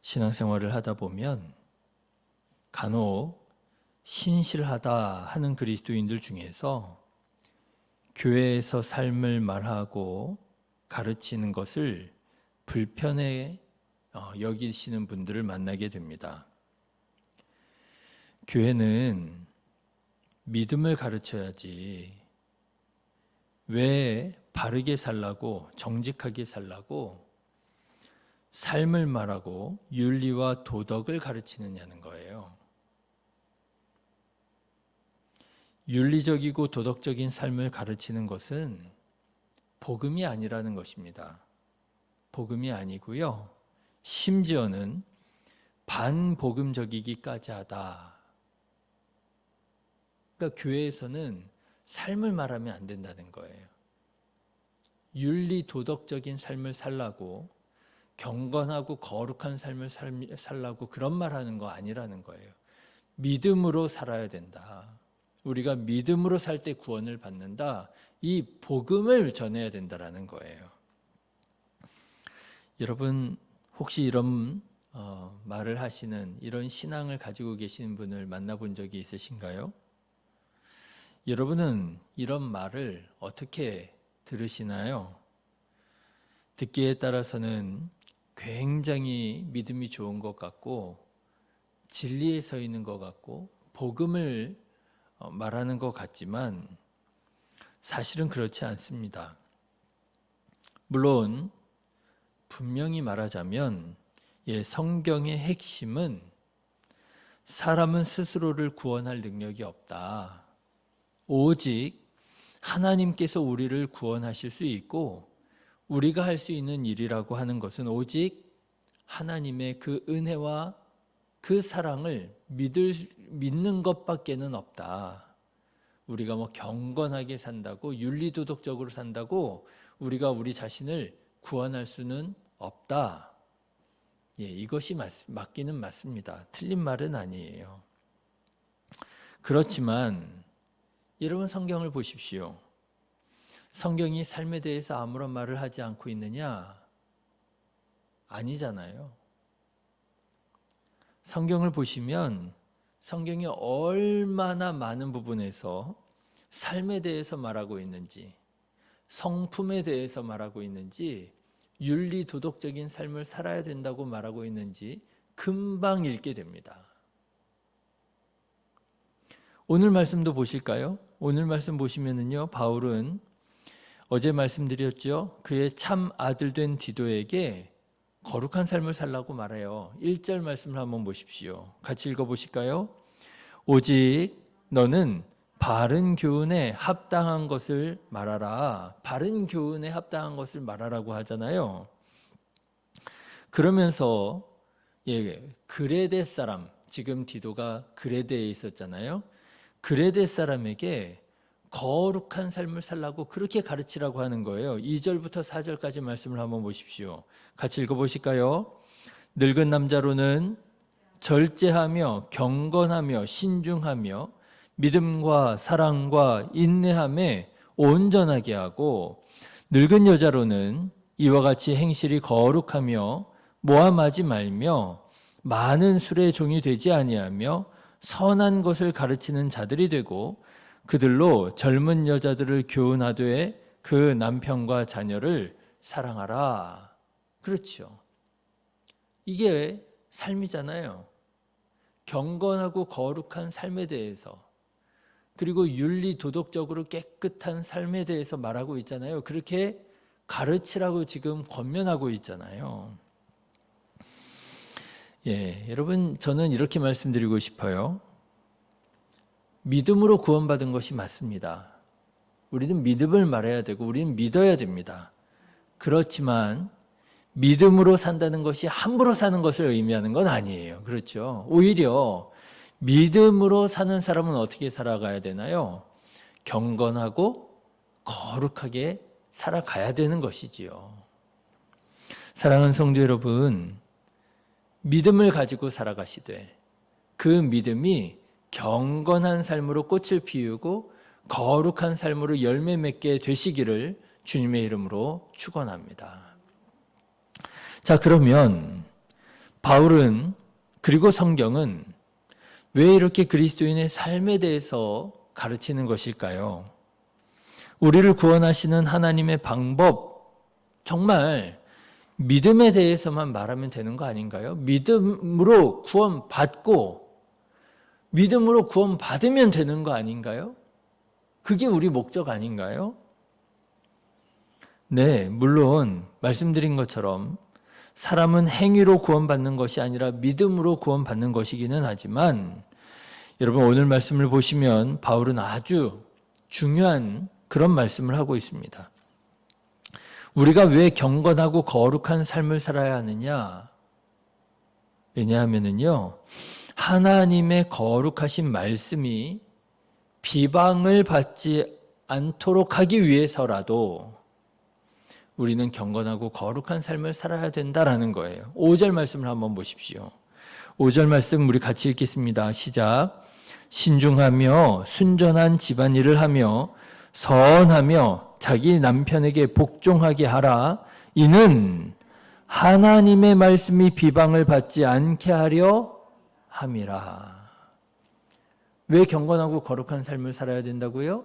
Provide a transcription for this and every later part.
신앙생활을 하다 보면 간혹 신실하다 하는 그리스도인들 중에서 교회에서 삶을 말하고 가르치는 것을 불편해 여기시는 분들을 만나게 됩니다. 교회는 믿음을 가르쳐야지 왜 바르게 살라고 정직하게 살라고 삶을 말하고 윤리와 도덕을 가르치느냐는 거예요. 윤리적이고 도덕적인 삶을 가르치는 것은 복음이 아니라는 것입니다. 복음이 아니고요. 심지어는 반복음적이기까지 하다. 그러니까 교회에서는 삶을 말하면 안 된다는 거예요. 윤리 도덕적인 삶을 살라고 경건하고 거룩한 삶을 살라고 그런 말하는 거 아니라는 거예요. 믿음으로 살아야 된다. 우리가 믿음으로 살 때 구원을 받는다. 이 복음을 전해야 된다라는 거예요. 여러분 혹시 이런 말을 하시는 이런 신앙을 가지고 계시는 분을 만나본 적이 있으신가요? 여러분은 이런 말을 어떻게 들으시나요? 듣기에 따라서는 굉장히 믿음이 좋은 것 같고 진리에 서 있는 것 같고 복음을 말하는 것 같지만 사실은 그렇지 않습니다. 물론 분명히 말하자면 성경의 핵심은 사람은 스스로를 구원할 능력이 없다. 오직 하나님께서 우리를 구원하실 수 있고 우리가 할 수 있는 일이라고 하는 것은 오직 하나님의 그 은혜와 그 사랑을 믿는 것밖에는 없다. 우리가 경건하게 산다고 윤리도덕적으로 산다고 우리가 우리 자신을 구원할 수는 없다. 이것이 맞기는 맞습니다. 틀린 말은 아니에요. 그렇지만 여러분 성경을 보십시오. 성경이 삶에 대해서 아무런 말을 하지 않고 있느냐? 아니잖아요. 성경을 보시면 성경이 얼마나 많은 부분에서 삶에 대해서 말하고 있는지, 성품에 대해서 말하고 있는지, 윤리 도덕적인 삶을 살아야 된다고 말하고 있는지 금방 읽게 됩니다. 오늘 말씀도 보실까요? 오늘 말씀 보시면은요, 바울은 어제 말씀드렸죠. 그의 참 아들 된 디도에게 거룩한 삶을 살라고 말해요. 1절 말씀을 한번 보십시오. 같이 읽어보실까요? 오직 너는 바른 교훈에 합당한 것을 말하라. 바른 교훈에 합당한 것을 말하라고 하잖아요. 그러면서 그레데 사람, 지금 디도가 그레데에 있었잖아요. 그레데 사람에게 거룩한 삶을 살라고 그렇게 가르치라고 하는 거예요. 2절부터 4절까지 말씀을 한번 보십시오. 같이 읽어보실까요? 늙은 남자로는 절제하며 경건하며 신중하며 믿음과 사랑과 인내함에 온전하게 하고 늙은 여자로는 이와 같이 행실이 거룩하며 모함하지 말며 많은 술의 종이 되지 아니하며 선한 것을 가르치는 자들이 되고 그들로 젊은 여자들을 교훈하되 그 남편과 자녀를 사랑하라. 그렇죠. 이게 삶이잖아요. 경건하고 거룩한 삶에 대해서 그리고 윤리 도덕적으로 깨끗한 삶에 대해서 말하고 있잖아요. 그렇게 가르치라고 지금 권면하고 있잖아요. 여러분 저는 이렇게 말씀드리고 싶어요. 믿음으로 구원받은 것이 맞습니다. 우리는 믿음을 말해야 되고 우리는 믿어야 됩니다. 그렇지만 믿음으로 산다는 것이 함부로 사는 것을 의미하는 건 아니에요. 그렇죠? 오히려 믿음으로 사는 사람은 어떻게 살아가야 되나요? 경건하고 거룩하게 살아가야 되는 것이지요. 사랑하는 성도 여러분, 믿음을 가지고 살아가시되 그 믿음이 경건한 삶으로 꽃을 피우고 거룩한 삶으로 열매 맺게 되시기를 주님의 이름으로 축원합니다. 자, 그러면 바울은 그리고 성경은 왜 이렇게 그리스도인의 삶에 대해서 가르치는 것일까요? 우리를 구원하시는 하나님의 방법, 정말 믿음에 대해서만 말하면 되는 거 아닌가요? 믿음으로 구원받고 믿음으로 구원받으면 되는 거 아닌가요? 그게 우리 목적 아닌가요? 네, 물론 말씀드린 것처럼 사람은 행위로 구원받는 것이 아니라 믿음으로 구원받는 것이기는 하지만 여러분 오늘 말씀을 보시면 바울은 아주 중요한 그런 말씀을 하고 있습니다. 우리가 왜 경건하고 거룩한 삶을 살아야 하느냐? 왜냐하면요, 하나님의 거룩하신 말씀이 비방을 받지 않도록 하기 위해서라도 우리는 경건하고 거룩한 삶을 살아야 된다라는 거예요. 5절 말씀을 한번 보십시오. 5절 말씀 우리 같이 읽겠습니다. 시작. 신중하며 순전한 집안일을 하며 선하며 자기 남편에게 복종하게 하라. 이는 하나님의 말씀이 비방을 받지 않게 하려 함이라. 왜 경건하고 거룩한 삶을 살아야 된다고요?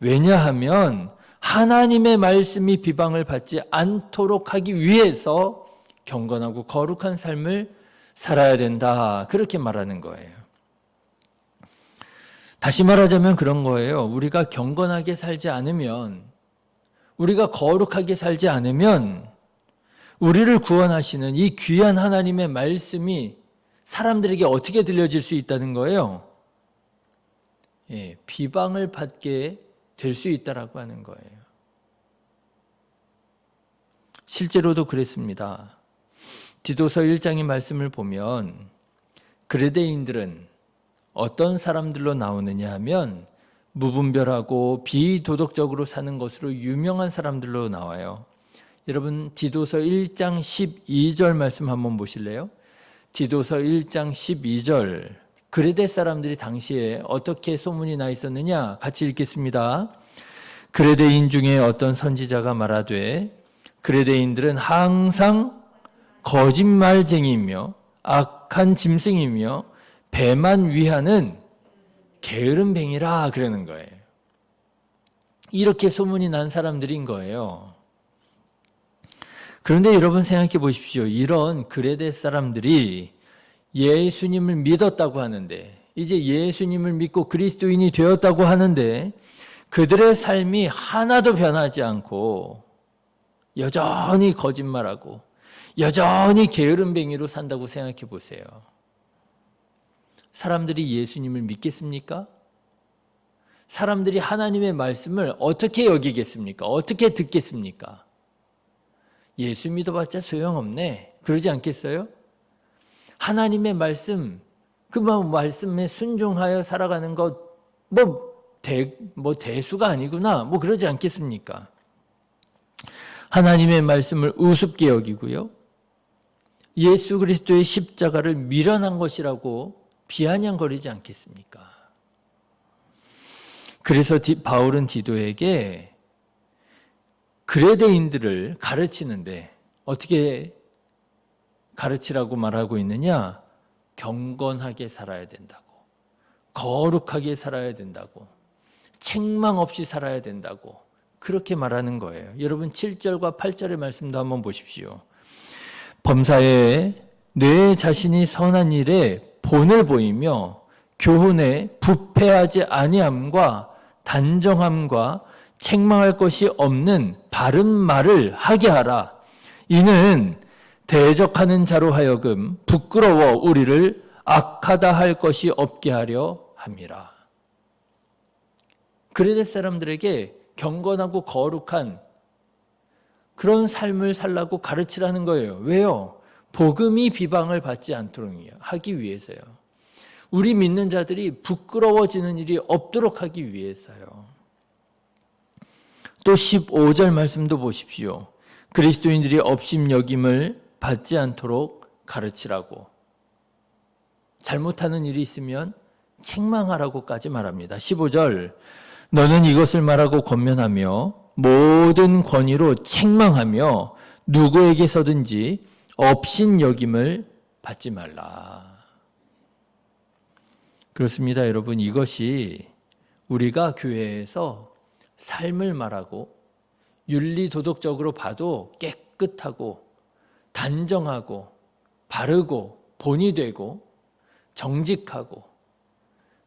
왜냐하면 하나님의 말씀이 비방을 받지 않도록 하기 위해서 경건하고 거룩한 삶을 살아야 된다. 그렇게 말하는 거예요. 다시 말하자면 그런 거예요. 우리가 경건하게 살지 않으면, 우리가 거룩하게 살지 않으면 우리를 구원하시는 이 귀한 하나님의 말씀이 사람들에게 어떻게 들려질 수 있다는 거예요? 예, 비방을 받게 될 수 있다라고 하는 거예요. 실제로도 그랬습니다. 디도서 1장의 말씀을 보면 그레데인들은 어떤 사람들로 나오느냐 하면 무분별하고 비도덕적으로 사는 것으로 유명한 사람들로 나와요. 여러분 디도서 1장 12절 말씀 한번 보실래요? 디도서 1장 12절. 그레데 사람들이 당시에 어떻게 소문이 나 있었느냐? 같이 읽겠습니다. 그레데인 중에 어떤 선지자가 말하되 그레데인들은 항상 거짓말쟁이이며 악한 짐승이며 배만 위하는 게으름뱅이라 그러는 거예요. 이렇게 소문이 난 사람들인 거예요. 그런데 여러분 생각해 보십시오. 이런 그레데 사람들이 예수님을 믿었다고 하는데, 이제 예수님을 믿고 그리스도인이 되었다고 하는데 그들의 삶이 하나도 변하지 않고 여전히 거짓말하고 여전히 게으름뱅이로 산다고 생각해 보세요. 사람들이 예수님을 믿겠습니까? 사람들이 하나님의 말씀을 어떻게 여기겠습니까? 어떻게 듣겠습니까? 예수 믿어봤자 소용없네. 그러지 않겠어요? 하나님의 말씀, 그 말씀에 순종하여 살아가는 것, 대수가 아니구나. 그러지 않겠습니까? 하나님의 말씀을 우습게 여기고요. 예수 그리스도의 십자가를 미련한 것이라고 비아냥거리지 않겠습니까? 그래서 바울은 디도에게 그레데인들을 가르치는데 어떻게 가르치라고 말하고 있느냐? 경건하게 살아야 된다고, 거룩하게 살아야 된다고, 책망 없이 살아야 된다고 그렇게 말하는 거예요. 여러분 7절과 8절의 말씀도 한번 보십시오. 범사에 내 자신이 선한 일에 본을 보이며 교훈에 부패하지 아니함과 단정함과 책망할 것이 없는 바른 말을 하게 하라. 이는 대적하는 자로 하여금 부끄러워 우리를 악하다 할 것이 없게 하려 함이라. 그레데 사람들에게 경건하고 거룩한 그런 삶을 살라고 가르치라는 거예요. 왜요? 복음이 비방을 받지 않도록 하기 위해서요. 우리 믿는 자들이 부끄러워지는 일이 없도록 하기 위해서요. 또 15절 말씀도 보십시오. 그리스도인들이 업심여김을 받지 않도록 가르치라고. 잘못하는 일이 있으면 책망하라고까지 말합니다. 15절. 너는 이것을 말하고 권면하며 모든 권위로 책망하며 누구에게서든지 업신여김을 받지 말라. 그렇습니다, 여러분. 이것이 우리가 교회에서 삶을 말하고 윤리도덕적으로 봐도 깨끗하고 단정하고 바르고 본이 되고 정직하고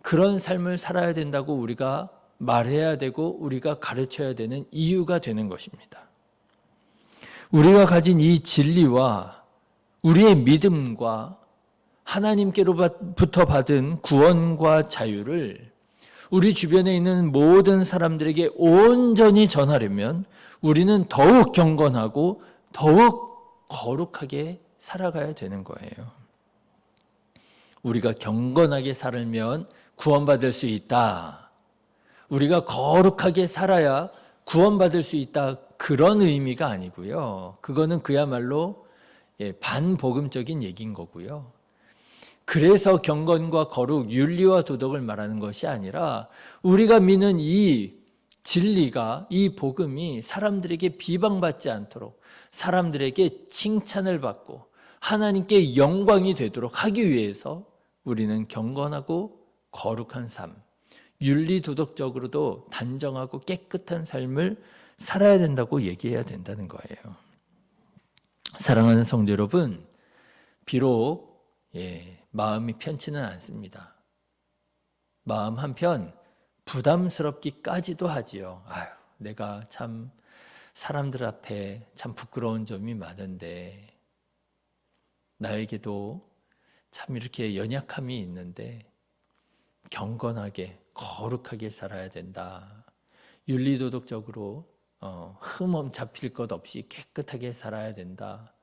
그런 삶을 살아야 된다고 우리가 말해야 되고 우리가 가르쳐야 되는 이유가 되는 것입니다. 우리가 가진 이 진리와 우리의 믿음과 하나님께로부터 받은 구원과 자유를 우리 주변에 있는 모든 사람들에게 온전히 전하려면 우리는 더욱 경건하고 더욱 거룩하게 살아가야 되는 거예요. 우리가 경건하게 살면 구원받을 수 있다. 우리가 거룩하게 살아야 구원받을 수 있다. 그런 의미가 아니고요. 그거는 그야말로 반복음적인 얘기인 거고요. 그래서 경건과 거룩, 윤리와 도덕을 말하는 것이 아니라 우리가 믿는 이 진리가, 이 복음이 사람들에게 비방받지 않도록 사람들에게 칭찬을 받고 하나님께 영광이 되도록 하기 위해서 우리는 경건하고 거룩한 삶, 윤리도덕적으로도 단정하고 깨끗한 삶을 살아야 된다고 얘기해야 된다는 거예요. 사랑하는 성도 여러분, 비록 마음이 편치는 않습니다. 마음 한편 부담스럽기까지도 하지요. 아유, 내가 참 사람들 앞에 참 부끄러운 점이 많은데 나에게도 참 이렇게 연약함이 있는데 경건하게 거룩하게 살아야 된다. 윤리도덕적으로 흠없 잡힐 것 없이 깨끗하게 살아야 된다.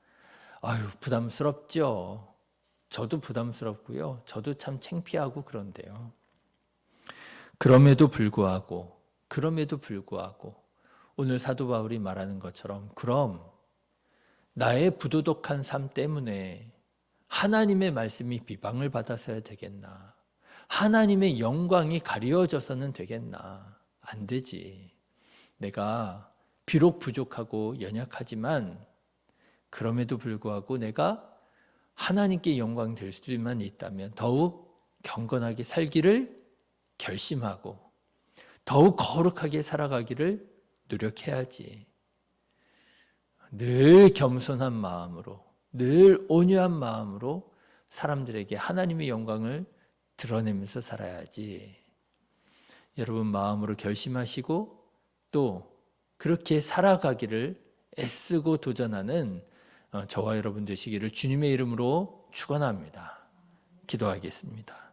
아유, 부담스럽죠. 저도 부담스럽고요. 저도 참 창피하고 그런데요. 그럼에도 불구하고 오늘 사도 바울이 말하는 것처럼 그럼 나의 부도덕한 삶 때문에 하나님의 말씀이 비방을 받아서야 되겠나? 하나님의 영광이 가려져서는 되겠나? 안 되지. 내가 비록 부족하고 연약하지만 그럼에도 불구하고 내가 하나님께 영광 될 수만 있다면 더욱 경건하게 살기를 결심하고 더욱 거룩하게 살아가기를 노력해야지. 늘 겸손한 마음으로, 늘 온유한 마음으로 사람들에게 하나님의 영광을 드러내면서 살아야지. 여러분 마음으로 결심하시고 또 그렇게 살아가기를 애쓰고 도전하는 저와 여러분 되시기를 주님의 이름으로 축원합니다. 기도하겠습니다.